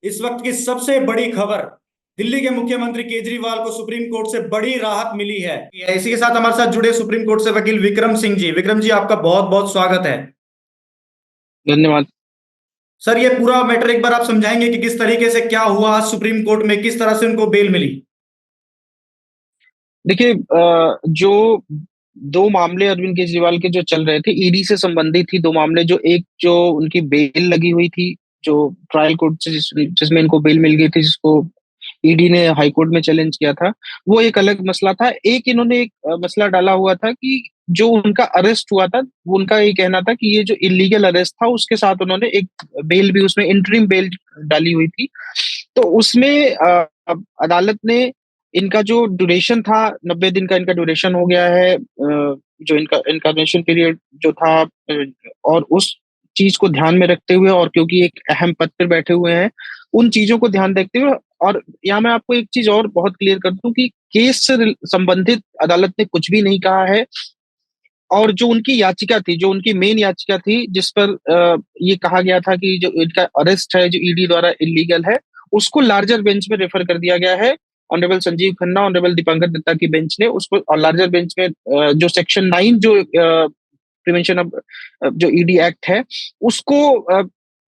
इस वक्त की सबसे बड़ी खबर। दिल्ली के मुख्यमंत्री केजरीवाल को सुप्रीम कोर्ट से बड़ी राहत मिली है। इसी के साथ हमारे साथ जुड़े सुप्रीम कोर्ट से वकील विक्रम सिंह जी। विक्रम जी, आपका बहुत बहुत स्वागत है। धन्यवाद। सर, ये पूरा मैटर एक बार आप समझाएंगे कि किस तरीके से क्या हुआ आज सुप्रीम कोर्ट में, किस तरह से उनको बेल मिली। देखिए, जो दो मामले अरविंद केजरीवाल के जो चल रहे थे, ईडी से संबंधित थी। दो मामले, जो एक जो उनकी बेल लगी हुई थी, जो ट्रायल कोर्ट से जिसमें इनको बेल मिल गई थी, जिसको ईडी ने हाई कोर्ट में चैलेंज किया था, वो एक अलग मसला था। एक इन्होंने एक मसला डाला हुआ था कि जो उनका अरेस्ट हुआ था, वो उनका ये कहना था कि ये जो इलीगल अरेस्ट था, उसके साथ उन्होंने एक बेल भी, उसमें इंटरिम बेल डाली हुई थी। तो उसमें अदालत ने इनका जो ड्यूरेशन था, 90 दिन का इनका ड्यूरेशन हो गया है, जो इनका इनकार्नेशन पीरियड जो था, और उस चीज को ध्यान में रखते हुए, और क्योंकि एक अहम पद पर बैठे हुए हैं, उन चीजों को ध्यान रखते हुए। और यहाँ मैं आपको एक चीज और बहुत क्लियर कर दूं कि केस से संबंधित अदालत ने कुछ भी नहीं कहा है। और जो उनकी याचिका थी, जो उनकी मेन याचिका थी, जिस पर ये कहा गया था कि जो इनका अरेस्ट है, जो ईडी द्वारा इलीगल है, उसको लार्जर बेंच में रेफर कर दिया गया है। ऑनरेबल संजीव खन्ना, ऑनरेबल दीपांकर दत्ता की बेंच ने उसको, और लार्जर बेंच में जो सेक्शन 9, जो प्रिवेंशन ऑफ, जो ईडी एक्ट है, उसको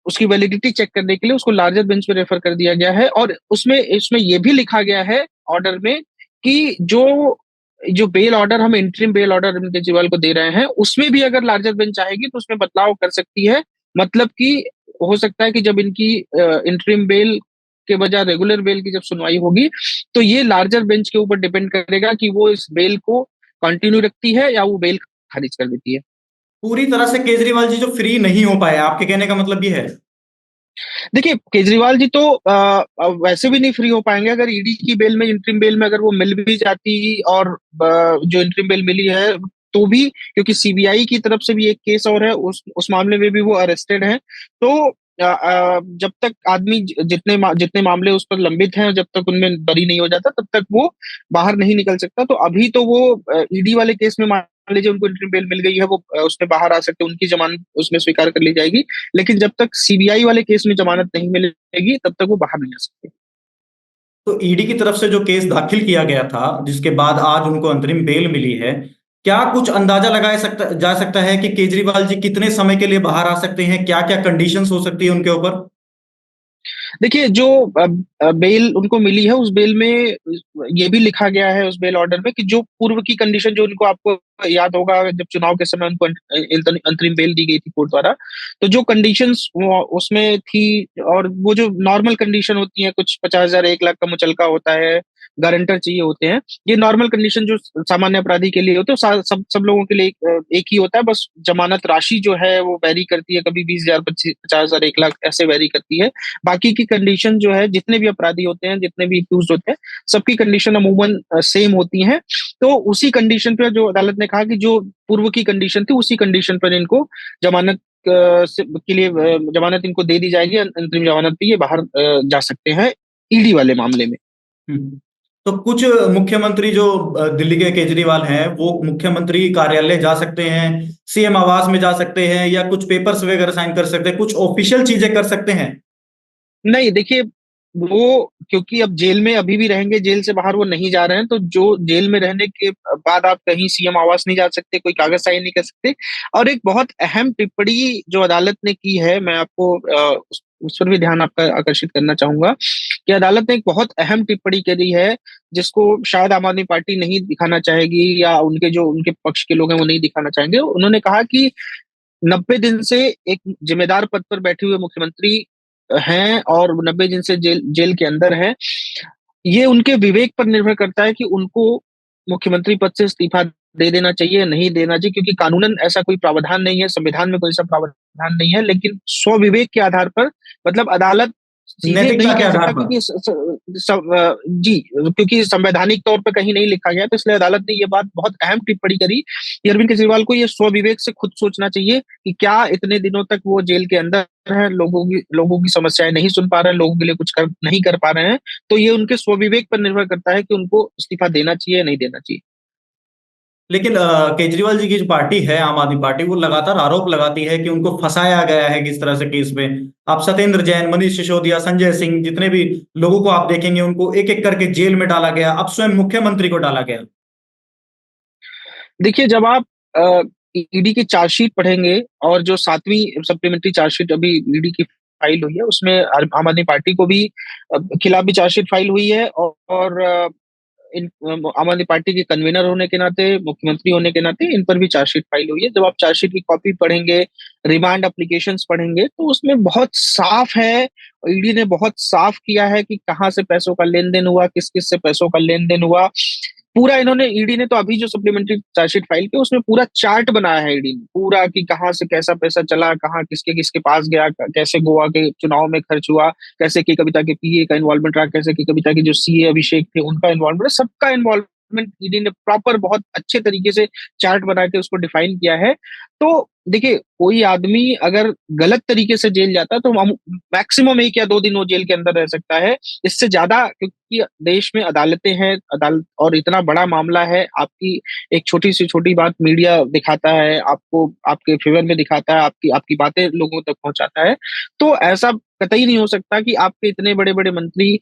उसकी वैलिडिटी चेक करने के लिए उसको लार्जर बेंच में रेफर कर दिया गया है। और उसमें इसमें यह भी लिखा गया है ऑर्डर में कि जो जो बेल ऑर्डर, हम interim bail order Arvind Kejriwal को दे रहे हैं, उसमें भी अगर लार्जर बेंच चाहेगी तो उसमें बदलाव कर सकती है। मतलब कि हो सकता है कि जब इनकी इंटरिम बेल के बजाय रेगुलर बेल की जब सुनवाई होगी, तो ये लार्जर बेंच के ऊपर डिपेंड करेगा कि वो इस बेल को कंटिन्यू रखती है या वो बेल खारिज कर देती है। पूरी तरह से केजरीवाल जी जो फ्री नहीं हो पाए, आपके कहने का मतलब ये है? देखिए, केजरीवाल जी तो वैसे भी नहीं फ्री हो पाएंगे। अगर ईडी की बेल में, इंटरिम बेल में अगर वो मिल भी जाती, और जो इंटरिम बेल मिली है, तो भी, क्योंकि सीबीआई की तरफ से भी एक केस और है, उस मामले में भी वो अरेस्टेड हैं। तो जब तक आदमी जितने मामले उस पर लंबित हैं, जब तक उनमें बरी नहीं हो जाता, तब तक वो बाहर नहीं निकल सकता। तो अभी तो वो ईडी वाले केस में, मान लीजिए उनको इंटरिम बेल मिल गई है, वो उसमें बाहर आ सकते हैं, उनकी जमानत उसमें स्वीकार कर ली जाएगी। लेकिन जब तक सीबीआई वाले केस में जमानत नहीं मिलेगी, तब तक वो बाहर नहीं आ सकते। तो ईडी की तरफ से जो केस दाखिल किया गया था, जिसके बाद आज उनको अंतरिम बेल मिली है, क्या कुछ अंदाजा लगाया जा सकता है कि केजरीवाल जी कितने समय के लिए बाहर आ सकते हैं? क्या क्या कंडीशंस हो सकती है उनके ऊपर? देखिए, जो बेल उनको मिली है, उस बेल में ये भी लिखा गया है, उस बेल ऑर्डर में, कि जो पूर्व की कंडीशन, जो उनको, आपको याद होगा, जब चुनाव के समय उनको अंतरिम बेल दी गई थी कोर्ट द्वारा, तो जो कंडीशंस उसमें थी, और वो जो नॉर्मल कंडीशन होती है, कुछ 50,000, 1 लाख का मुचलका होता है, गारंटर चाहिए होते हैं, ये नॉर्मल कंडीशन जो सामान्य अपराधी के लिए होते हैं, सब लोगों के लिए एक ही होता है। बस जमानत राशि जो है वो वेरी करती है, कभी 20,000, 50,000, 1 लाख ऐसे वेरी करती है। बाकी की कंडीशन जो है, जितने भी अपराधी होते हैं, जितने भी एक्यूज होते हैं, सबकी कंडीशन अमूमन सेम होती है। तो उसी कंडीशन पे जो अदालत ने कहा कि जो पूर्व की कंडीशन थी, उसी कंडीशन पर इनको जमानत के लिए जमानत इनको दे दी जाएगी। अंतरिम जमानत पे ये बाहर जा सकते हैं, ईडी वाले मामले में। हम्म। तो कुछ मुख्यमंत्री जो दिल्ली के केजरीवाल हैं, वो मुख्यमंत्री कार्यालय जा सकते हैं, सीएम आवास में जा सकते हैं, या कुछ पेपर्स वगैरह साइन कर सकते हैं, कुछ ऑफिशियल चीजें कर सकते हैं? नहीं, देखिए, वो क्योंकि अब जेल में अभी भी रहेंगे, जेल से बाहर वो नहीं जा रहे हैं, तो जो जेल में रहने के बाद आप कहीं सीएम आवास नहीं जा सकते, कोई कागज साइन नहीं कर सकते। और एक बहुत अहम टिप्पणी जो अदालत ने की है, मैं आपको उस पर भी ध्यान आपका आकर्षित करना चाहूंगा, कि अदालत ने एक बहुत अहम टिप्पणी करी है, जिसको शायद आम आदमी पार्टी नहीं दिखाना चाहेगी, या उनके पक्ष के लोग हैं वो नहीं दिखाना चाहेंगे। उन्होंने कहा कि 90 दिन से एक जिम्मेदार पद पर बैठे हुए मुख्यमंत्री हैं, और 90 दिन से जेल जेल के अंदर हैं। ये उनके विवेक पर निर्भर करता है कि उनको मुख्यमंत्री पद से इस्तीफा दे देना चाहिए या नहीं देना चाहिए, क्योंकि कानूनन ऐसा कोई प्रावधान नहीं है, संविधान में कोई ऐसा प्रावधान नहीं है। लेकिन स्वविवेक के आधार पर, मतलब अदालत सीधे नैतिकता नहीं के कह आधार सकता, पर। क्योंकि जी, क्योंकि संवैधानिक तौर पर कहीं नहीं लिखा गया, तो इसलिए अदालत ने ये बात, बहुत अहम टिप्पणी करी कि अरविंद केजरीवाल को ये स्वविवेक से खुद सोचना चाहिए कि क्या इतने दिनों तक वो जेल के अंदर है, लोगों की समस्याएं नहीं सुन पा रहे हैं, लोगों के लिए कुछ नहीं कर पा रहे हैं। तो ये उनके स्वविवेक पर निर्भर करता है कि उनको इस्तीफा देना चाहिए या नहीं देना चाहिए। लेकिन केजरीवाल जी की जो पार्टी है आम आदमी पार्टी, वो लगातार आरोप लगाती है कि उनको फंसाया गया है किस तरह से केस में। आप सत्येंद्र जैन, मनीष सिसोदिया, संजय सिंह, जितने भी लोगों को आप देखेंगे उनको एक एक करके जेल में डाला गया, अब स्वयं मुख्यमंत्री को डाला गया। देखिए, जब आप ईडी की चार्जशीट पढ़ेंगे और जो 7वीं सप्लीमेंट्री चार्जशीट अभी ईडी की फाइल हुई है, उसमें आम आदमी पार्टी को भी खिलाफ भी चार्जशीट फाइल हुई है, और आम आदमी पार्टी के कन्वीनर होने के नाते, मुख्यमंत्री होने के नाते इन पर भी चार्जशीट फाइल हुई है। जब आप चार्जशीट की कॉपी पढ़ेंगे, रिमांड एप्लीकेशंस पढ़ेंगे, तो उसमें बहुत साफ है, ईडी ने बहुत साफ किया है कि कहाँ से पैसों का लेन देन हुआ, किस किस से पैसों का लेन देन हुआ। पूरा इन्होंने, ईडी ने तो अभी जो सप्लीमेंट्री चार्जशीट फाइल की उसमें पूरा चार्ट बनाया है ईडी ने, पूरा कि कहाँ से कैसा पैसा चला, कहाँ किसके किसके पास गया, कैसे गोवा के चुनाव में खर्च हुआ, कैसे की कविता के पीए का इन्वॉल्वमेंट रहा, कैसे की कविता के जो सीए अभिषेक थे उनका इन्वॉल्वमेंट, सबका इन्वॉल्वमेंट ईडी ने प्रॉपर बहुत अच्छे तरीके से चार्ट बना के उसको डिफाइन किया है। तो देखिए, कोई आदमी अगर गलत तरीके से जेल जाता है तो मैक्सिमम 1 या 2 दिन वो जेल के अंदर रह सकता है। इससे ज्यादा, क्योंकि देश में अदालतें हैं, अदालत और इतना बड़ा मामला है, आपकी एक छोटी सी छोटी बात मीडिया दिखाता है, आपको आपके फेवर में दिखाता है, आपकी आपकी बातें लोगों तक पहुंचाता है। तो ऐसा कतई नहीं हो सकता कि आपके इतने बड़े बड़े मंत्री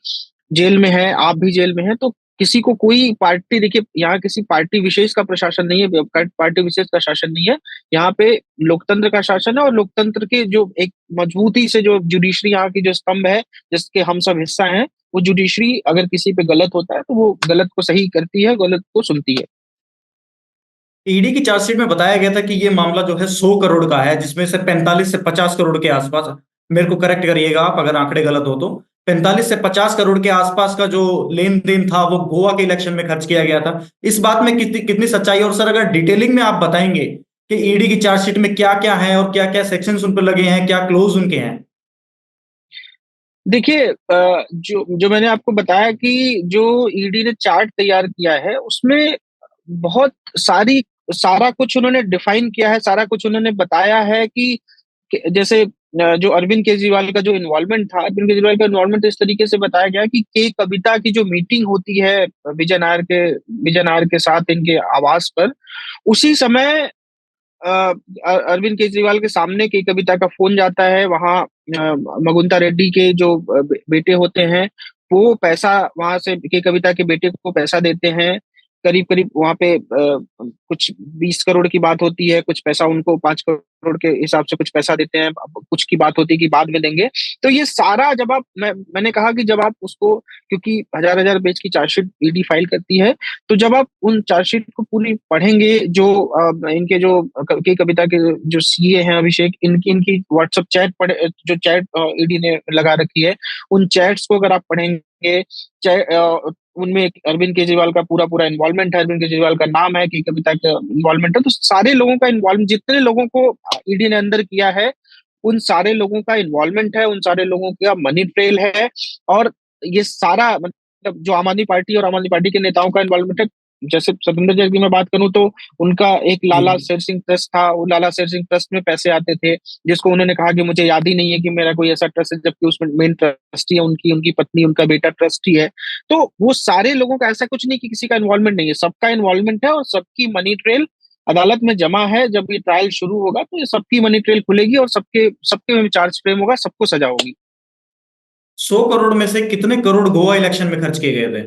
जेल में हैं, आप भी जेल में हैं, तो किसी को कोई पार्टी, देखिए यहाँ किसी पार्टी विशेष का प्रशासन नहीं है, पार्टी विशेष का शासन नहीं है। यहाँ पे लोकतंत्र का शासन है, और लोकतंत्र के जो एक मजबूती से जो जुडिशरी यहाँ की जो स्तंभ है, जिसके हम सब हिस्सा हैं, वो जुडिशरी अगर किसी पे गलत होता है तो वो गलत को सही करती है, गलत को सुनती है। ईडी की चार्जशीट में बताया गया था कि ये मामला जो है 100 करोड़ का है, जिसमें से 45 से 50 करोड़ के आसपास, मेरे को करेक्ट करिएगा आप अगर आंकड़े गलत हो तो, 45 से 50 करोड़ के आसपास का जो लेन देन था वो गोवा के इलेक्शन में खर्च किया गया था। इस बात में कितनी कितनी सच्चाई है? और सर अगर डिटेलिंग में आप बताएंगे कि ईडी की चार्जशीट में क्या क्या है और क्या क्या सेक्शंस उन पर लगे हैं, क्या क्लोज उनके हैं। देखिए, जो जो मैंने आपको बताया कि जो ईडी ने चार्ट तैयार किया है, उसमें बहुत सारी सारा कुछ उन्होंने डिफाइन किया है, सारा कुछ उन्होंने बताया है कि जैसे जो अरविंद केजरीवाल का जो इन्वॉल्वमेंट था, अरविंद केजरीवाल का इन्वॉल्वमेंट इस तरीके से बताया गया कि के कविता की जो मीटिंग होती है विजय नायर के साथ इनके आवास पर, उसी समय अरविंद केजरीवाल के सामने की कविता का फोन जाता है, वहां मगुंता रेड्डी के जो बेटे होते हैं, वो पैसा वहां से के कविता के बेटे को पैसा देते हैं। करीब करीब वहां पे कुछ 20 करोड़ की बात होती है, कुछ पैसा उनको 5 करोड़ के हिसाब से कुछ पैसा देते हैं, कुछ की बात होती है कि बाद में देंगे। तो ये सारा, जब आप मैंने कहा कि जब आप उसको, क्योंकि हजार हजार पेज की चार्जशीट ईडी फाइल करती है, तो जब आप उन चार्जशीट को पूरी पढ़ेंगे, जो इनके जो के कविता के जो सीए हैं अभिषेक, इनकी इनकी व्हाट्सएप चैट पढ़े, जो चैट ईडी ने लगा रखी है, उन चैट्स को अगर आप पढ़ेंगे, उनमें अरविंद केजरीवाल का पूरा पूरा इन्वॉल्वमेंट है, अरविंद केजरीवाल का नाम है कि कविता का इन्वॉल्वमेंट है, तो सारे लोगों का इन्वॉल्वमेंट, जितने लोगों को ईडी ने अंदर किया है, उन सारे लोगों का इन्वॉल्वमेंट है, उन सारे लोगों का मनी ट्रेल है। और ये सारा, मतलब जो आम आदमी पार्टी और आम आदमी पार्टी के नेताओं का इन्वॉल्वमेंट है, जैसे सतिंदर जैन की मैं बात करूं तो उनका एक जी। लाला शेर सिंह ट्रस्ट था, वो लाला शेर सिंह ट्रस्ट में पैसे आते थे, जिसको उन्होंने कहा कि मुझे याद ही नहीं है कि मेरा कोई ऐसा ट्रस्ट है, जबकि उसमें मेन ट्रस्टी है उनकी उनकी पत्नी, उनका बेटा ट्रस्टी है। तो वो सारे लोगों का, ऐसा कुछ नहीं कि किसी का इन्वॉल्वमेंट नहीं है, सबका इन्वॉल्वमेंट है, और सबकी मनी ट्रेल अदालत में जमा है। जब ये ट्रायल शुरू होगा तो ये सबकी मनी ट्रेल खुलेगी, और सबके सबके में चार्ज फ्रेम होगा, सबको सजा होगी। 100 करोड़ में से कितने करोड़ गोवा इलेक्शन में खर्च किए गए थे?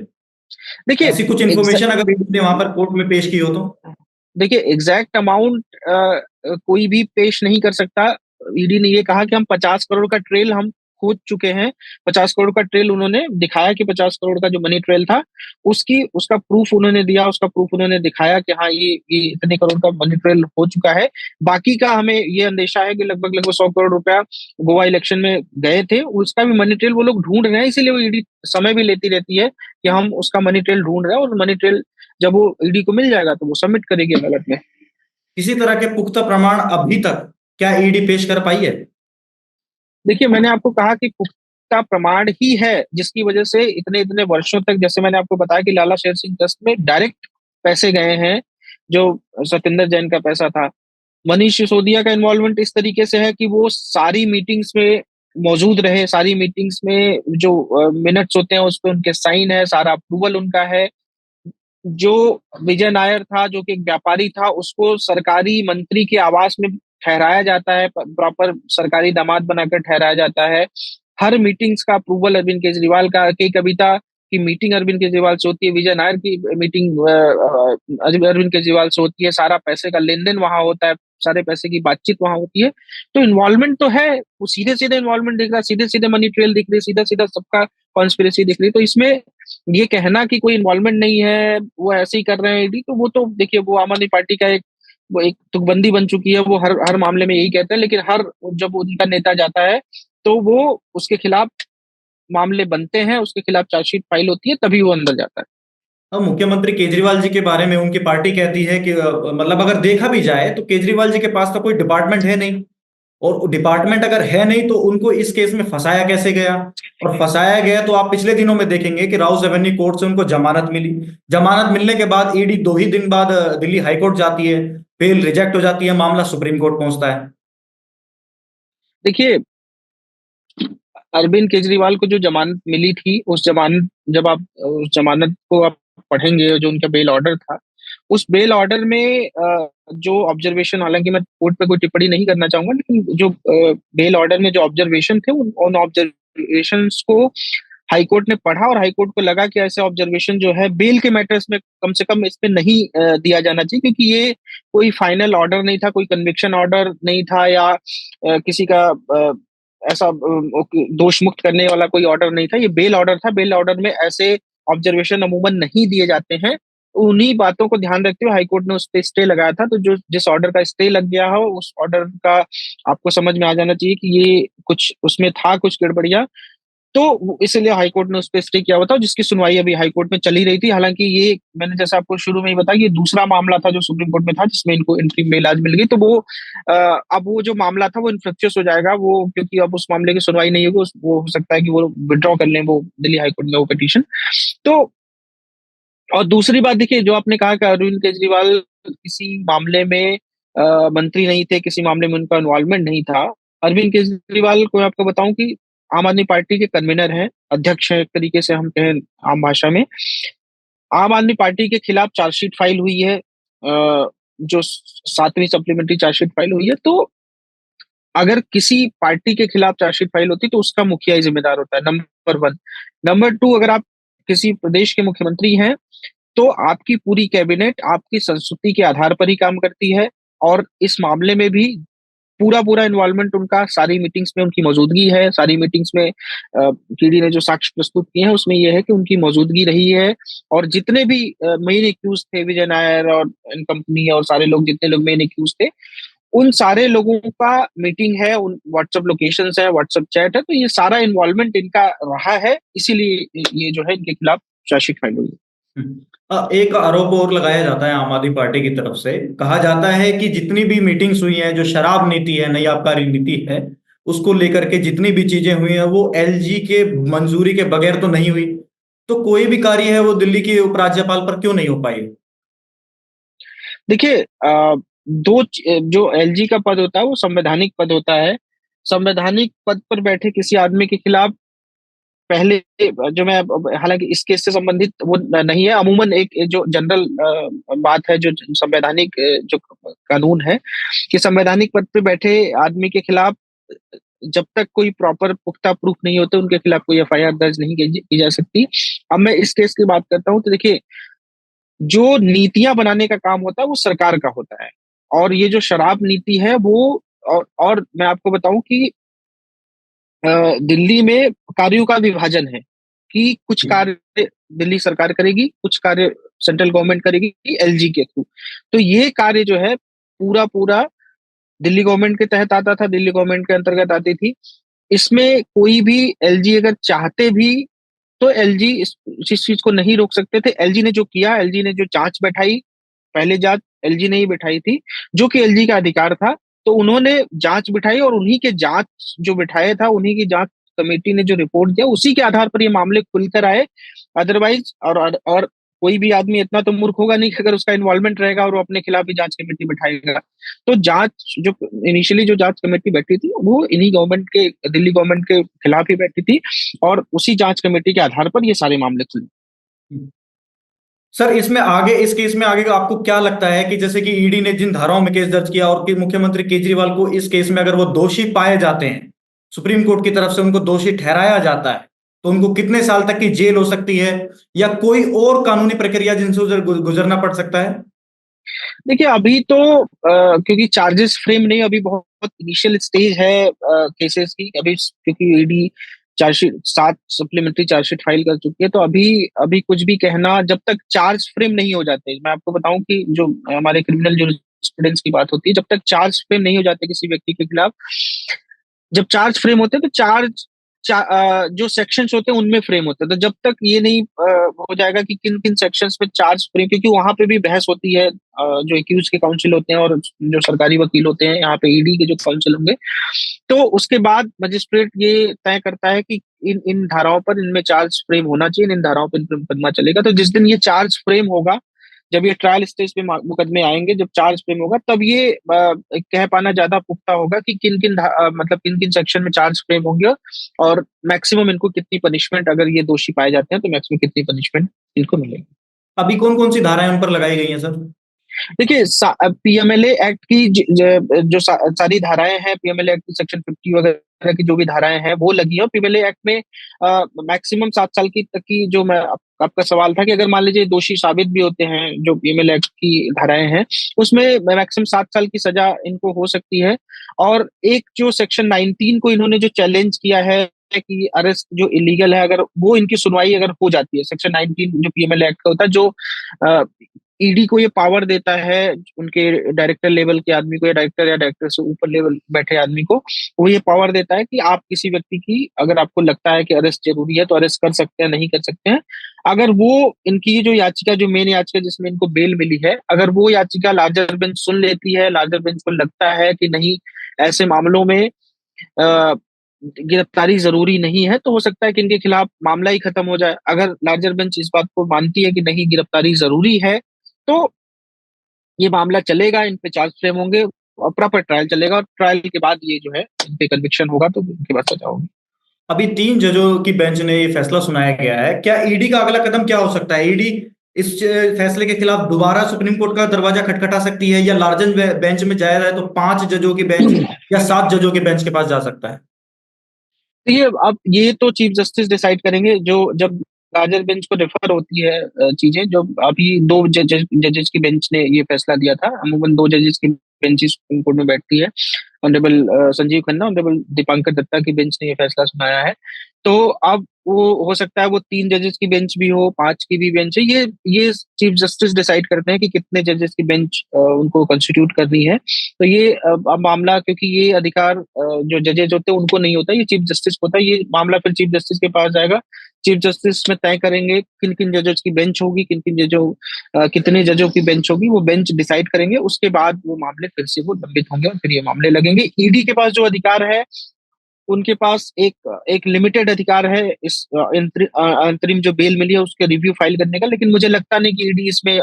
देखिए, ऐसी कुछ एग्जैक्ट इंफॉर्मेशन अगर आपने वहां पर कोर्ट में पेश की हो तो। देखिए एग्जैक्ट अमाउंट कोई भी पेश नहीं कर सकता। ईडी ने ये कहा कि हम 50 करोड़ का ट्रेल हम खोज चुके हैं, 50 करोड़ का ट्रेल उन्होंने दिखाया कि 50 करोड़ का जो मनी ट्रेल था, उसकी उसका प्रूफ उन्होंने दिया, उसका प्रूफ उन्होंने दिखाया कि हाँ, ये इतने करोड़ का मनी ट्रेल हो चुका है। बाकी का हमें ये अंदेशा है कि लगभग लगभग 100 करोड़ रुपया गोवा इलेक्शन में गए थे, उसका भी मनी ट्रेल वो लोग ढूंढ रहे हैं, इसीलिए वो ईडी समय भी लेती रहती है कि हम उसका मनी ट्रेल ढूंढ रहे हैं, और मनी ट्रेल जब वो ईडी को मिल जाएगा तो वो सबमिट करेगी अदालत में। किसी तरह के पुख्ता प्रमाण अभी तक क्या ईडी पेश कर पाई है? देखिए, मैंने आपको कहा कि पुख्ता प्रमाण ही है जिसकी वजह से इतने इतने वर्षों तक, जैसे मैंने आपको बताया कि लाला शेर सिंह ट्रस्ट में डायरेक्ट पैसे गए हैं, जो सतिंदर जैन का पैसा था। मनीष सिसोदिया का इन्वॉल्वमेंट इस तरीके से है कि वो सारी मीटिंग्स में मौजूद रहे, सारी मीटिंग्स में जो मिनट्स होते हैं उस पर उनके साइन है, सारा अप्रूवल उनका है। जो विजय नायर था, जो कि एक व्यापारी था, उसको सरकारी मंत्री के आवास में ठहराया जाता है, प्रॉपर सरकारी दामाद बनाकर ठहराया जाता है। हर मीटिंग्स का अप्रूवल अरविंद केजरीवाल का, की कविता की मीटिंग अरविंद केजरीवाल से होती है, विजय नायर की मीटिंग अरविंद केजरीवाल से होती है, सारा पैसे का लेन देन वहां होता है, सारे पैसे की बातचीत वहां होती है। तो इन्वॉल्वमेंट तो है, वो सीधे सीधे इन्वॉल्वमेंट दिख रहा है, सीधे सीधे मनी ट्रेल दिख रही है, सीधा सीधा सबका कॉन्स्पिरेसी दिख रही है। तो इसमें ये कहना कि कोई इन्वॉल्वमेंट नहीं है, वो ऐसे ही कर रहे हैं ईडी, तो वो तो देखिए वो आम आदमी पार्टी का एक, वो एक तुकबंदी बन चुकी है, वो हर हर मामले में यही कहते हैं। लेकिन हर, जब उनका नेता जाता है तो वो उसके खिलाफ मामले बनते हैं, उसके खिलाफ चार्जशीट फाइल होती है, तभी वो अंदर जाता है। अब मुख्यमंत्री केजरीवाल जी के बारे में उनकी पार्टी कहती है कि मतलब अगर देखा भी जाए तो केजरीवाल जी के पास तो कोई डिपार्टमेंट है नहीं, और डिपार्टमेंट अगर है नहीं तो उनको इस केस में फंसाया कैसे गया? और फंसाया गया तो आप पिछले दिनों में देखेंगे कि राउस एवेन्यू कोर्ट से उनको जमानत मिली। जमानत मिलने के बाद ईडी 2 ही दिन बाद दिल्ली हाईकोर्ट जाती है, बेल रिजेक्ट हो जाती है, मामला सुप्रीम कोर्ट पहुंचता है। देखिए, अरविंद केजरीवाल को जो जमानत मिली थी, उस जमानत, जब आप उस जमानत को आप पढ़ेंगे, जो उनका बेल ऑर्डर था, उस बेल ऑर्डर में जो ऑब्जर्वेशन, हालांकि मैं कोर्ट पे कोई टिप्पणी नहीं करना चाहूंगा, लेकिन जो बेल ऑर्डर में जो ऑब्जर्वेशन थे, उन ऑब्जर्वेशन को हाईकोर्ट ने पढ़ा, और हाईकोर्ट को लगा कि ऐसे ऑब्जर्वेशन जो है बेल के मैटर्स में कम से कम इस पे नहीं दिया जाना चाहिए, क्योंकि ये कोई फाइनल ऑर्डर नहीं था, कोई कन्विक्शन ऑर्डर नहीं था, या किसी का ऐसा दोष मुक्त करने वाला कोई ऑर्डर नहीं था, ये बेल ऑर्डर था। बेल ऑर्डर में ऐसे ऑब्जर्वेशन अमूमन नहीं दिए जाते हैं। उन्हीं बातों को ध्यान रखते हुए हाईकोर्ट ने उस पे स्टे लगाया था। तो जो जिस ऑर्डर का स्टे लग गया हो, उस ऑर्डर का आपको समझ में आ जाना चाहिए कि ये कुछ उसमें था, कुछ गड़बड़िया। तो इसीलिए हाईकोर्ट ने उस पर स्टे किया हुआ था, जिसकी सुनवाई अभी हाईकोर्ट में चली रही थी। हालांकि ये, मैंने जैसे आपको शुरू में ही बताया, कि ये दूसरा मामला था जो सुप्रीम कोर्ट में था, जिसमें इनको इंटरिम बेल आज मिल गई। तो वो अब वो जो मामला था वो इन्फ्रक्चुअस हो जाएगा, वो क्योंकि अब उस मामले की सुनवाई नहीं होगी, वो हो सकता है कि वो विड्रॉ कर लें, वो दिल्ली हाईकोर्ट में वो पिटीशन। तो और दूसरी बात देखिए, जो आपने कहा कि अरविंद केजरीवाल किसी मामले में मंत्री नहीं थे, किसी मामले में उनका इन्वॉल्वमेंट नहीं था। अरविंद केजरीवाल को मैं आपको बताऊं कि आम आदमी पार्टी के कन्वीनर हैं, अध्यक्ष हैं, एक तरीके से हम कहें आम भाषा में। आम आदमी पार्टी के खिलाफ चार्जशीट फाइल हुई है, जो 7वीं सप्लीमेंट्री चार्जशीट फाइल हुई है। तो अगर किसी पार्टी के खिलाफ चार्जशीट फाइल होती तो उसका मुखिया ही जिम्मेदार होता है, नंबर वन। नंबर टू, अगर आप किसी प्रदेश के मुख्यमंत्री हैं, तो आपकी पूरी कैबिनेट आपकी संस्तुति के आधार पर ही काम करती है। और इस मामले में भी पूरा पूरा इन्वॉल्वमेंट उनका, सारी मीटिंग्स में उनकी मौजूदगी है। सारी मीटिंग्स में कीडी ने जो साक्ष्य प्रस्तुत किए हैं, उसमें यह है कि उनकी मौजूदगी रही है। और जितने भी मेन एक्यूज थे, विजय नायर और इन कंपनी और सारे लोग, जितने लोग मेन एक्यूज थे, उन सारे लोगों का मीटिंग है, उन व्हाट्सएप लोकेशंस है, व्हाट्सएप चैट है। तो ये सारा इन्वॉल्वमेंट इनका रहा है, इसीलिए ये जो है इनके खिलाफ चार्जशीट फाइल हुई है। एक आरोप और लगाया जाता है आम आदमी पार्टी की तरफ से। कहा जाता है कि जितनी भी मीटिंग्स हुई हैं, जो शराब नीति है, नई आबकारी नीति है, उसको लेकर के जितनी भी चीजें हुई हैं वो एलजी के मंजूरी के बगैर तो नहीं हुई। तो कोई भी कार्य है वो दिल्ली के उपराज्यपाल पर क्यों नहीं हो पाई? देखिए, जो एलजी का पद होता है वो संवैधानिक पद होता है। संवैधानिक पद पर बैठे किसी आदमी के खिलाफ, पहले जो मैं, हालांकि इस केस से संबंधित वो नहीं है, अमूमन एक जो जनरल बात है, जो संवैधानिक जो कानून है, कि संवैधानिक पद पे बैठे आदमी के खिलाफ जब तक कोई प्रॉपर पुख्ता प्रूफ नहीं होते, उनके खिलाफ कोई एफआईआर दर्ज नहीं की जा सकती। अब मैं इस केस की बात करता हूँ, तो देखिए, जो नीतियां बनाने का काम होता है वो सरकार का होता है। और ये जो शराब नीति है वो, और मैं आपको बताऊं कि दिल्ली में कार्यों का विभाजन है, कि कुछ कार्य दिल्ली सरकार करेगी, कुछ कार्य सेंट्रल गवर्नमेंट करेगी एलजी के थ्रू। तो ये कार्य जो है पूरा पूरा दिल्ली गवर्नमेंट के तहत आता था, दिल्ली गवर्नमेंट के अंतर्गत आती थी। इसमें कोई भी एलजी अगर चाहते भी, तो एलजी इस चीज को नहीं रोक सकते थे। एलजी ने जो किया, एलजी ने जो जांच बैठाई, पहले जांच एलजी ने ही बैठाई थी, जो कि एलजी का अधिकार था। तो उन्होंने जांच बिठाई, और उन्हीं के जांच जो बिठाया था, उन्हीं की जांच कमेटी ने जो रिपोर्ट दिया, उसी के आधार पर ये मामले खुलकर आए। अदरवाइज, और कोई भी आदमी इतना तो मूर्ख होगा नहीं कि अगर उसका इन्वॉल्वमेंट रहेगा और वो अपने खिलाफ ही जांच कमेटी बिठाएगा। तो जांच जो इनिशियली जो जांच कमेटी बैठी थी, वो इन्हीं गवर्नमेंट के, दिल्ली गवर्नमेंट के खिलाफ ही बैठी थी। और उसी जांच कमेटी के आधार पर ये सारे मामले खुले। सर इसमें आगे, इस केस में आगे आपको क्या लगता है कि जैसे कि ईडी ने जिन धाराओं में केस दर्ज किया और कि मुख्यमंत्री केजरीवाल को इस केस में अगर वो दोषी पाए जाते हैं, सुप्रीम कोर्ट की तरफ से उनको दोषी ठहराया जाता है, तो उनको कितने साल तक की जेल हो सकती है या कोई और कानूनी प्रक्रिया जिनसे गुजरना पड़ सकता है? देखिए अभी तो क्योंकि चार्जेस फ्रेम नहीं, अभी बहुत इनिशियल स्टेज है केसेस की अभी, क्योंकि ED chargesheet 7 supplementary chargesheet file कर चुकी है, तो अभी अभी कुछ भी कहना, जब तक चार्ज फ्रेम नहीं हो जाते, मैं आपको बताऊं कि जो हमारे क्रिमिनल जो स्टूडेंट्स की बात होती है, जब तक चार्ज फ्रेम नहीं हो जाते किसी व्यक्ति के खिलाफ, जब चार्ज फ्रेम होते हैं तो जो सेक्शंस होते हैं उनमें फ्रेम होते हैं, तो जब तक ये नहीं हो जाएगा कि किन किन सेक्शंस में चार्ज फ्रेम, क्योंकि वहां पे भी बहस होती है, जो एक्यूज के काउंसिल होते हैं और जो सरकारी वकील होते हैं, यहाँ पे ईडी के जो काउंसिल होंगे, तो उसके बाद मजिस्ट्रेट ये तय करता है कि इन इन धाराओं पर इनमें चार्ज फ्रेम होना चाहिए, इन धाराओं पर इन पर मुकदमा चलेगा। तो जिस दिन ये चार्ज फ्रेम होगा, जब ये ट्रायल स्टेज पे मुकदमे आएंगे, जब चार्ज फ्रेम होगा, तब ये कह पाना ज्यादा पुख्ता होगा कि किन किन मतलब किन किन सेक्शन में चार्ज फ्रेम होंगे, और मैक्सिमम इनको कितनी पनिशमेंट, अगर ये दोषी पाए जाते हैं तो मैक्सिमम कितनी पनिशमेंट इनको मिलेगी। अभी कौन कौन सी धाराएं उन पर लगाई गई हैं सर? देखिए पीएमएलए एक्ट की जो सारी धाराएं हैं, पीएमएलए एक्ट की सेक्शन 50 वगैरह की जो भी धाराएं हैं वो लगी है। पीएमएलए एक्ट में मैक्सिमम 7 साल की तक की, जो मैं आपका सवाल था कि अगर मान लीजिए दोषी साबित भी होते हैं, जो पीएमएलए एक्ट की धाराएं हैं उसमें मैक्सिमम 7 साल की सजा इनको हो सकती है। और एक जो सेक्शन 19 को इन्होंने जो चैलेंज किया है कि अरेस्ट जो इलीगल है, अगर वो इनकी सुनवाई अगर हो जाती है, सेक्शन 19 जो पीएमएलए एक्ट का होता है, जो ईडी को ये पावर देता है उनके डायरेक्टर लेवल के आदमी को, या डायरेक्टर या डायरेक्टर से ऊपर लेवल बैठे आदमी को, वो ये पावर देता है कि आप किसी व्यक्ति की, अगर आपको लगता है कि अरेस्ट जरूरी है तो अरेस्ट कर सकते हैं, नहीं कर सकते हैं। अगर वो इनकी जो याचिका, जो मेन याचिका जिसमें इनको बेल मिली है, अगर वो याचिका लार्जर बेंच सुन लेती है, लार्जर बेंच को लगता है कि नहीं, ऐसे मामलों में गिरफ्तारी जरूरी नहीं है, तो हो सकता है कि इनके खिलाफ मामला ही खत्म हो जाए। अगर लार्जर बेंच इस बात को मानती है कि नहीं, गिरफ्तारी जरूरी है, तो ये मामला चलेगा, इन पे चार्ज फ्रेम होंगे और प्रॉपर ट्रायल चलेगा, और ट्रायल के बाद ये जो है इन पे कन्विक्शन होगा, तो इनके बाद सजा होगी। अभी 3 जजों की बेंच ने ये फैसला सुनाया गया है, क्या ईडी का अगला कदम क्या हो सकता है? ईडी इस फैसले के खिलाफ दोबारा सुप्रीम कोर्ट का दरवाजा खटखटा सकती है, या लार्जर बेंच में जाया जाए तो 5 जजों की बेंच या 7 जजों के बेंच के पास जा सकता है? तो ये अब ये तो चीफ जस्टिस डिसाइड करेंगे, जो जब लार्जर बेंच को रेफर होती है चीजें, जो अभी 2 जजेस की बेंच ने ये फैसला दिया था, अमूमन 2 जजेस की बेंच सुप्रीम कोर्ट में बैठती है, ऑनरेबल संजीव खन्ना, ऑनरेबल दीपांकर दत्ता की बेंच ने ये फैसला सुनाया है। तो अब वो हो सकता है वो 3 जजेस की बेंच भी हो, 5 की भी बेंच है, ये चीफ जस्टिस डिसाइड करते हैं कि कितने जजेस की बेंच उनको कंस्टिट्यूट करनी है। तो ये अब मामला, क्योंकि ये अधिकार जो जजेज होते हैं उनको नहीं होता, ये चीफ जस्टिस को होता है, ये मामला फिर चीफ जस्टिस के पास जाएगा। चीफ जस्टिस में तय करेंगे किन किन जजेस की बेंच होगी, किन किन जजों कितने जजों की बेंच होगी, वो बेंच डिसाइड करेंगे। उसके बाद वो मामले फिर से वो लंबित होंगे और फिर ये मामले लगेंगे। ईडी के पास जो अधिकार है, उनके पास एक लिमिटेड अधिकार है इस अंतरिम जो बेल मिली है उसके रिव्यू फाइल करने का, लेकिन मुझे लगता नहीं कि ईडी इसमें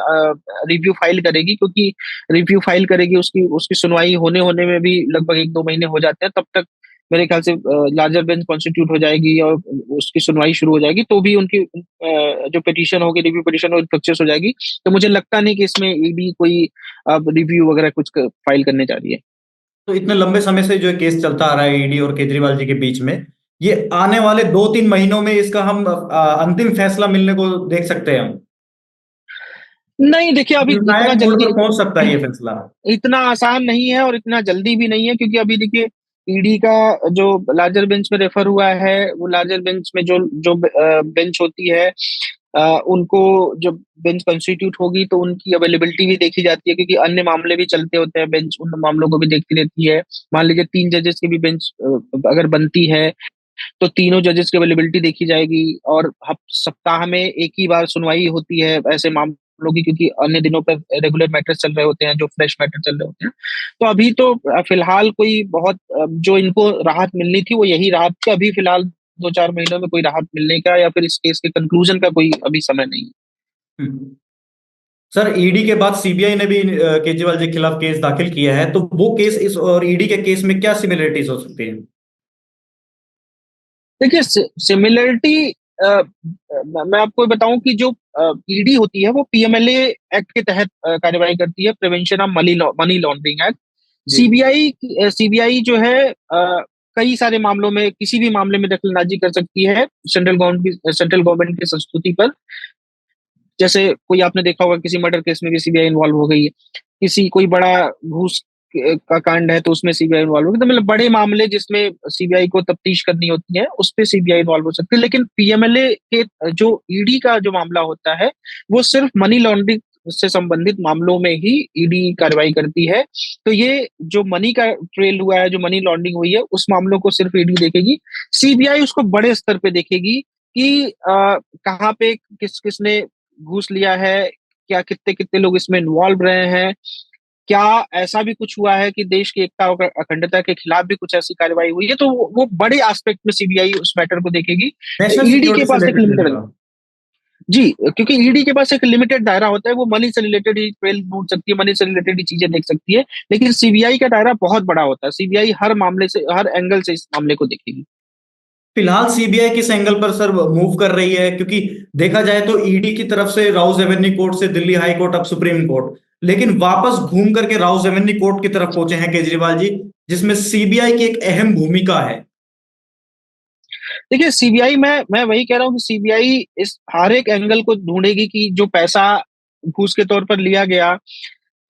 रिव्यू फाइल करेगी, क्योंकि रिव्यू फाइल करेगी, उसकी उसकी सुनवाई होने होने में भी लगभग 1-2 महीने हो जाते हैं, तब तक मेरे ख्याल से लार्जर बेंच कॉन्स्टिट्यूट हो जाएगी और उसकी सुनवाई शुरू हो जाएगी, तो भी उनकी जो पिटीशन होगी, रिव्यू पिटीशन होगी, सक्सेस हो जाएगी। तो मुझे लगता नहीं कि इसमें ईडी कोई अब रिव्यू वगैरह कुछ फाइल करने जा रही है। तो इतने लंबे समय से जो केस चलता आ रहा है ईडी और केजरीवाल जी के बीच में, ये आने वाले 2-3 महीनों में इसका हम अंतिम फैसला मिलने को देख सकते हैं हम? नहीं, देखिए अभी इतना निर्णायक मोड़ जल्दी, पर पहुंच सकता है ये फैसला? इतना आसान नहीं है और इतना जल्दी भी नहीं है, क्योंकि अभी देखिए ईडी का जो लार्जर बेंच में रेफर हुआ है, वो लार्जर बेंच में जो जो बेंच होती है, उनको जब बेंच कॉन्स्टिट्यूट होगी तो उनकी अवेलेबिलिटी भी देखी जाती है, क्योंकि अन्य मामले भी चलते होते हैं, बेंच उन मामलों को भी देखती रहती है। मान लीजिए 3 जजेस की भी बेंच अगर बनती है, तो तीनों जजेस की अवेलेबिलिटी देखी जाएगी, और सप्ताह में एक ही बार सुनवाई होती है ऐसे मामलों की, क्योंकि अन्य दिनों पर रेगुलर मैटर्स चल रहे होते हैं, जो फ्रेश मैटर चल रहे होते हैं। तो अभी तो फिलहाल कोई बहुत जो इनको राहत मिलनी थी वो यही राहत थी, अभी फिलहाल 2-4 महीनों में कोई राहत मिलने का या फिर इस केस के कंक्लूजन का कोई अभी समय नहीं है। हम्म। सर ईडी के बाद सीबीआई ने भी केजरीवाल जी के खिलाफ केस दाखिल किया है, तो वो केस इस और ईडी के केस में क्या सिमिलरिटीज हो सकती हैं? देखिए सिमिलरिटी, मैं आपको बताऊं कि जो ईडी होती है वो पीएमएलए एक्ट के तहत कार्यवाही करती है, prevention of money laundering act. जी। सीबीआई सीबीआई जो है कई सारे मामलों में, किसी भी मामले में दखलंदाजी कर सकती है सेंट्रल गवर्नमेंट की संस्तुति पर। जैसे कोई आपने देखा होगा किसी मर्डर केस में भी सीबीआई इन्वॉल्व हो गई है, किसी कोई बड़ा घूस का कांड है तो उसमें सीबीआई इन्वॉल्व हो गई। तो मतलब बड़े मामले जिसमें सीबीआई को तफ्तीश करनी होती है उस पे सीबीआई इन्वॉल्व हो सकती है। लेकिन पीएमएलए के जो ईडी का जो मामला होता है वो सिर्फ मनी लॉन्ड्रिंग से संबंधित मामलों में ही ईडी कार्रवाई करती है। तो ये जो मनी का ट्रेल हुआ है, जो मनी लॉन्ड्रिंग हुई है, उस मामलों को सिर्फ ईडी देखेगी। सीबीआई उसको बड़े स्तर पे देखेगी कि कहाँ पे किस किसने घूस लिया है, क्या कितने कितने लोग इसमें इन्वॉल्व रहे हैं, क्या ऐसा भी कुछ हुआ है कि देश की एकता और अखंडता के खिलाफ भी कुछ ऐसी कार्रवाई हुई है। तो वो बड़े एस्पेक्ट में सीबीआई उस मैटर को देखेगी। नेशनल ईडी के सिक्योरिटी से पास एक रिलेटेड लिमिटेड, देखेगा। जी, क्योंकि ईडी के पास एक लिमिटेड दायरा होता है, वो मनी से रिलेटेड ही ट्रेल ढूंढ सकती है, मनी से रिलेटेड ही चीजें देख सकती है। लेकिन सीबीआई का दायरा बहुत बड़ा होता है, सीबीआई हर मामले से, हर एंगल से इस मामले को देखेगी। फिलहाल सीबीआई किस एंगल पर सर मूव कर रही है, क्योंकि देखा जाए तो ईडी की तरफ से राउज एवेन्यू कोर्ट से दिल्ली हाई कोर्ट, अब सुप्रीम कोर्ट, लेकिन वापस घूम करके राउज एवेन्यू कोर्ट की तरफ पहुंचे हैं केजरीवाल जी, जिसमें सीबीआई की एक अहम भूमिका है। देखिए सीबीआई, मैं वही कह रहा हूँ कि सीबीआई इस हर एक एंगल को ढूंढेगी कि जो पैसा घूस के तौर पर लिया गया,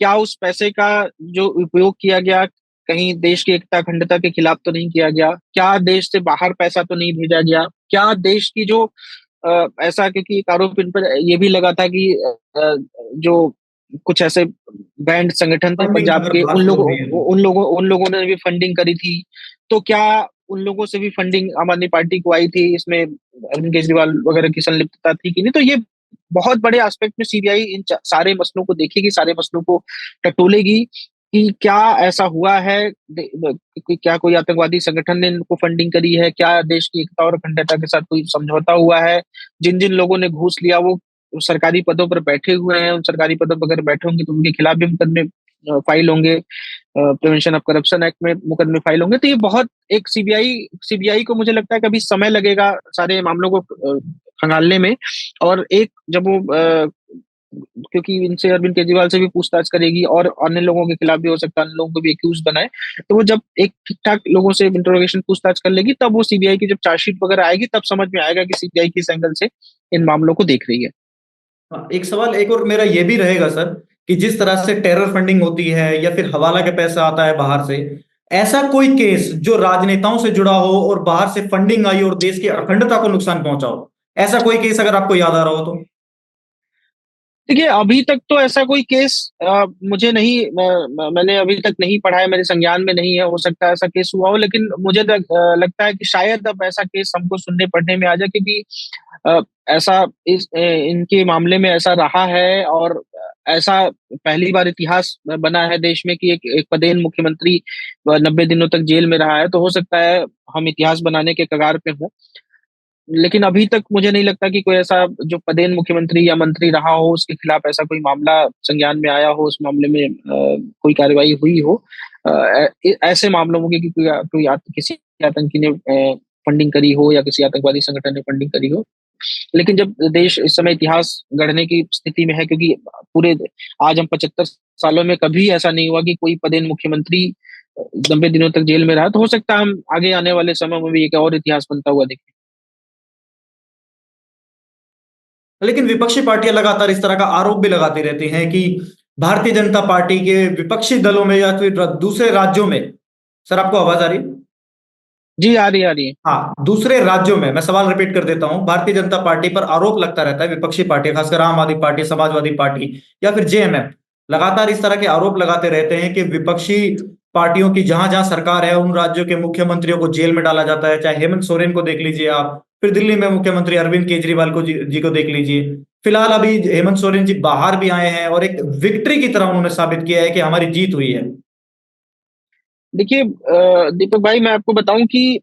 क्या उस पैसे का जो उपयोग किया गया कहीं देश की एकता अखंडता के खिलाफ तो नहीं किया गया, क्या देश से बाहर पैसा तो नहीं भेजा गया, क्या देश की जो ऐसा, क्योंकि एक आरोप इन पर ये भी लगा था कि जो कुछ ऐसे बैंड संगठन थे फंडिंग पंजाब अगर के, बात हो रही है। उन लोगों ने भी फंडिंग करी थी। तो क्या उन लोगों से भी फंडिंग आम आदमी पार्टी को आई थी, इसमें अरविंद केजरीवाल वगैरह की संलिप्तता थी कि नहीं? तो ये बहुत बड़े एस्पेक्ट में सीबीआई इन सारे मसलों को देखेगी, सारे मसलों को टटोलेगी कि क्या ऐसा हुआ है, क्या कोई आतंकवादी संगठन ने इनको फंडिंग करी है, क्या देश की एकता और अखंडता के साथ कोई समझौता हुआ है, जिन जिन लोगों ने घूस लिया वो सरकारी पदों पर बैठे हुए हैं, उन सरकारी पदों पर अगर बैठे होंगे तो उनके खिलाफ भी मुकदमे फाइल होंगे, प्रिवेंशन ऑफ करप्शन एक्ट में मुकदमे फाइल होंगे। तो ये बहुत एक सीबीआई को मुझे लगता है कि अभी समय लगेगा सारे मामलों को खंगालने में। और एक जब वो क्योंकि इनसे अरविंद केजरीवाल से भी पूछताछ करेगी और अन्य लोगों के खिलाफ भी हो सकता है, अन्य लोगों को भी एक्यूज बनाए, तो वो जब एक ठीक ठाक लोगों से इंटरोगेशन पूछताछ कर लेगी, तब वो सीबीआई की जब चार्जशीट वगैरह आएगी तब समझ में आएगा कि सीबीआई किस एंगल से इन मामलों को देख रही है। हाँ, एक सवाल एक और मेरा ये भी रहेगा सर, कि जिस तरह से टेरर फंडिंग होती है या फिर हवाला के पैसा आता है बाहर से, ऐसा कोई केस जो राजनेताओं से जुड़ा हो और बाहर से फंडिंग आई और देश की अखंडता को नुकसान पहुंचा हो, ऐसा कोई केस अगर आपको याद आ रहा हो तो। देखिए अभी तक तो ऐसा कोई केस मुझे नहीं, मैंने अभी तक नहीं पढ़ा है, मेरे संज्ञान में नहीं है। हो सकता है ऐसा केस हुआ हो, लेकिन मुझे लगता है कि शायद अब ऐसा केस हमको सुनने पढ़ने में आ जाए, क्योंकि अ, ऐसा इनके मामले में ऐसा रहा है। और ऐसा पहली बार इतिहास बना है देश में कि एक पदेन मुख्यमंत्री 90 दिनों तक जेल में रहा है। तो हो सकता है हम इतिहास बनाने के कगार पे हों, लेकिन अभी तक मुझे नहीं लगता कि कोई ऐसा जो पदेन मुख्यमंत्री या मंत्री रहा हो उसके खिलाफ ऐसा कोई मामला संज्ञान में आया हो, उस मामले में कोई कार्रवाई हुई हो। ऐसे मामलों में कि किसी आतंकी ने फंडिंग करी हो या किसी आतंकवादी संगठन ने फंडिंग करी हो। लेकिन जब देश इस समय इतिहास गढ़ने की स्थिति में है, क्योंकि पूरे आज हम 75 सालों में कभी ऐसा नहीं हुआ कि कोई पदेन मुख्यमंत्री 90 दिनों तक जेल में रहा, तो हो सकता है हम आगे आने वाले समय में भी एक और इतिहास बनता हुआ देखें। लेकिन विपक्षी पार्टियां लगातार इस तरह का आरोप भी लगाती रहती हैं कि भारतीय जनता पार्टी के विपक्षी दलों में या फिर दूसरे राज्यों में। सर आपको आवाज आ रही है? जी आ रही, आ रही है। हाँ, दूसरे राज्यों में, मैं सवाल रिपीट कर देता हूं, भारतीय जनता पार्टी पर आरोप लगता रहता है, विपक्षी पार्टी खासकर आम आदमी पार्टी, समाजवादी पार्टी या फिर जेएमएम लगातार इस तरह के आरोप लगाते रहते हैं कि विपक्षी पार्टियों की जहां जहां सरकार है उन राज्यों के मुख्यमंत्रियों को जेल में डाला जाता है। चाहे हेमंत सोरेन को देख लीजिए आप, फिर दिल्ली में मुख्यमंत्री अरविंद केजरीवाल को जी को देख लीजिए। फिलहाल अभी हेमंत सोरेन जी बाहर भी आए हैं और एक विक्ट्री की तरह उन्होंने साबित किया है कि हमारी जीत हुई है। देखिए दीपक भाई, मैं आपको बताऊं कि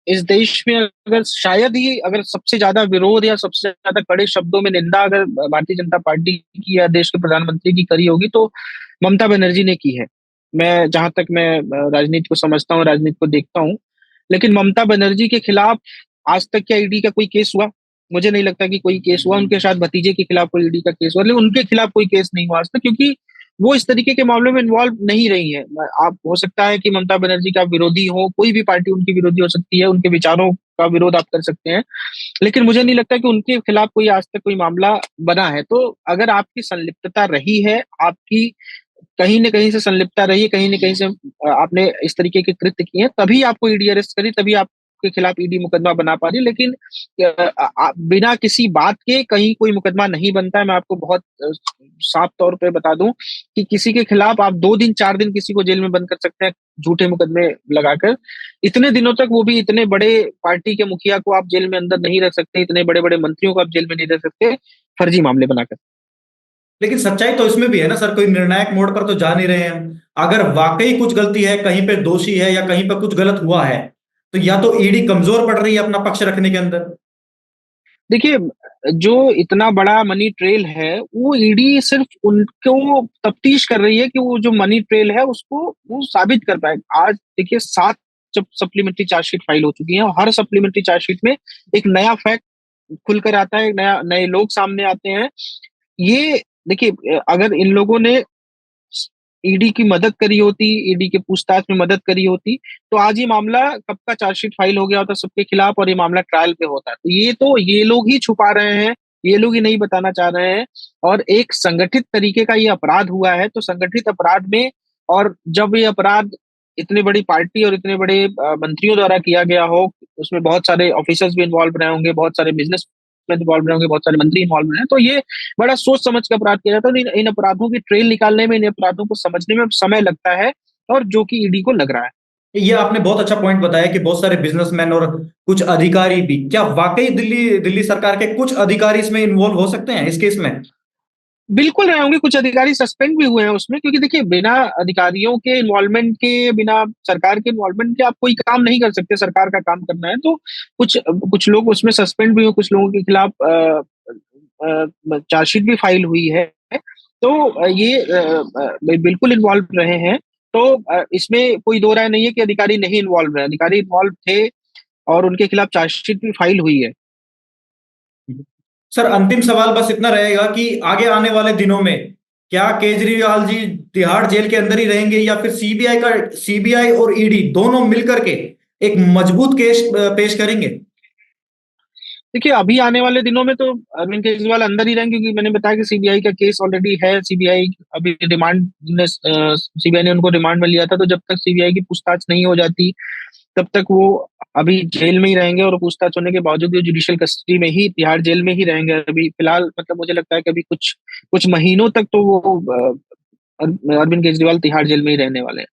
इस देश में अगर शायद ही अगर सबसे ज्यादा विरोध या सबसे ज्यादा कड़े शब्दों में निंदा अगर भारतीय जनता पार्टी की या देश के प्रधानमंत्री की करी होगी तो ममता बनर्जी ने की है। मैं जहां तक मैं राजनीति को समझता हूँ, राजनीति को देखता हूँ, लेकिन ममता बनर्जी के खिलाफ आज तक क्या ईडी का कोई केस हुआ? मुझे नहीं लगता कि कोई केस हुआ। उनके शायद भतीजे के खिलाफ कोई ईडी का केस हुआ, लेकिन उनके खिलाफ कोई केस नहीं हुआ आज तक, क्योंकि वो इस तरीके के मामलों में इन्वॉल्व नहीं रही है। आप, हो सकता है कि ममता बनर्जी का विरोधी हो, कोई भी पार्टी उनकी विरोधी हो सकती है, उनके विचारों का विरोध आप कर सकते हैं, लेकिन मुझे नहीं लगता कि उनके खिलाफ कोई आज तक कोई मामला बना है। तो अगर आपकी संलिप्तता रही है, आपकी कहीं न कहीं से संलिप्तता रही है, कहीं न कहीं से आपने इस तरीके के कृत्य किए हैं, तभी आपको ईडी अरेस्ट करी, तभी आपके खिलाफ ईडी मुकदमा बना पा रही है। लेकिन बिना किसी बात के कहीं कोई मुकदमा नहीं बनता है। मैं आपको बहुत साफ तौर पे बता दूं कि किसी के खिलाफ आप 2 दिन 4 दिन किसी को जेल में बंद कर सकते हैं, झूठे मुकदमे लगाकर। इतने दिनों तक, वो भी इतने बड़े पार्टी के मुखिया को आप जेल में अंदर नहीं रख सकते, इतने बड़े बड़े मंत्रियों को आप जेल में नहीं रख सकते, फर्जी मामले बनाकर। लेकिन सच्चाई तो इसमें भी है ना सर, कोई निर्णायक मोड़ पर तो जा नहीं रहे हैं हम। अगर वाकई कुछ गलती है, कहीं पे दोषी है या कहीं पर कुछ गलत हुआ है, तो या तो ईडी कमजोर पड़ रही है अपना पक्ष रखने के अंदर। देखिए, जो इतना बड़ा मनी ट्रेल है, वो ईडी सिर्फ उनको तफ्तीश कर रही है कि वो जो मनी ट्रेल है उसको वो साबित कर पाए। आज देखिए 7 जब सप्लीमेंट्री चार्जशीट फाइल हो चुकी है, और हर सप्लीमेंट्री चार्जशीट में एक नया फैक्ट खुलकर आता है, नया नए लोग सामने आते हैं। ये देखिए, अगर इन लोगों ने ईडी की मदद करी होती, ईडी के पूछताछ में मदद करी होती, तो आज ये मामला कब का चार्जशीट फाइल हो गया होता सबके खिलाफ, और ये मामला ट्रायल पे होता। तो ये लोग ही छुपा रहे हैं, ये लोग ही नहीं बताना चाह रहे हैं। और एक संगठित तरीके का ये अपराध हुआ है, तो संगठित अपराध में, और जब ये अपराध इतनी बड़ी पार्टी और इतने बड़े मंत्रियों द्वारा किया गया हो, उसमें बहुत सारे ऑफिसर्स भी इन्वॉल्व रहे होंगे, बहुत सारे बिजनेस में इन्वॉल्व रहे होंगे, बहुत सारे मंत्री इन्वॉल्व रहे हैं, तो ये बड़ा सोच समझ के अपराध किया जाता है। इन अपराधों की ट्रेल निकालने में, इन अपराधों को समझने में समय लगता है, और जो कि ईडी को लग रहा है। ये आपने बहुत अच्छा पॉइंट बताया कि बहुत सारे बिजनेसमैन और कुछ अधिकारी भी, क्या वाकई दिल्ली दिल्ली सरकार के कुछ अधिकारी इसमें इन्वॉल्व हो सकते हैं इस केस में? बिल्कुल रहे होंगे, कुछ अधिकारी सस्पेंड भी हुए हैं उसमें, क्योंकि देखिए बिना अधिकारियों के इन्वॉल्वमेंट के, बिना सरकार के इन्वॉल्वमेंट के आप कोई काम नहीं कर सकते। सरकार का काम करना है, तो कुछ कुछ लोग उसमें सस्पेंड भी हुए, कुछ लोगों के खिलाफ चार्जशीट भी फाइल हुई है। तो ये बिल्कुल इन्वॉल्व रहे हैं। तो इसमें कोई दो राय नहीं है कि अधिकारी नहीं इन्वॉल्व रहे, अधिकारी इन्वॉल्व थे, और उनके खिलाफ चार्जशीट भी फाइल हुई है। सर अंतिम सवाल बस इतना रहेगा कि आगे आने वाले दिनों में क्या केजरीवाल जी तिहाड़ जेल के अंदर ही रहेंगे, या फिर सीबीआई और ईडी दोनों मिलकर के एक मजबूत केस पेश करेंगे? देखिए, अभी आने वाले दिनों में तो अरविंद केजरीवाल अंदर ही रहेंगे, क्योंकि मैंने बताया कि सीबीआई का केस ऑलरेडी है। सीबीआई अभी रिमांड ने सीबीआई ने उनको रिमांड में लिया था, तो जब तक सीबीआई की पूछताछ नहीं हो जाती, तब तक वो अभी जेल में ही रहेंगे, और पूछताछ होने के बावजूद भी जुडिशियल कस्टडी में ही, तिहाड़ जेल में ही रहेंगे अभी फिलहाल। मतलब मुझे लगता है कि अभी कुछ कुछ महीनों तक तो वो अरविंद केजरीवाल तिहाड़ जेल में ही रहने वाले हैं।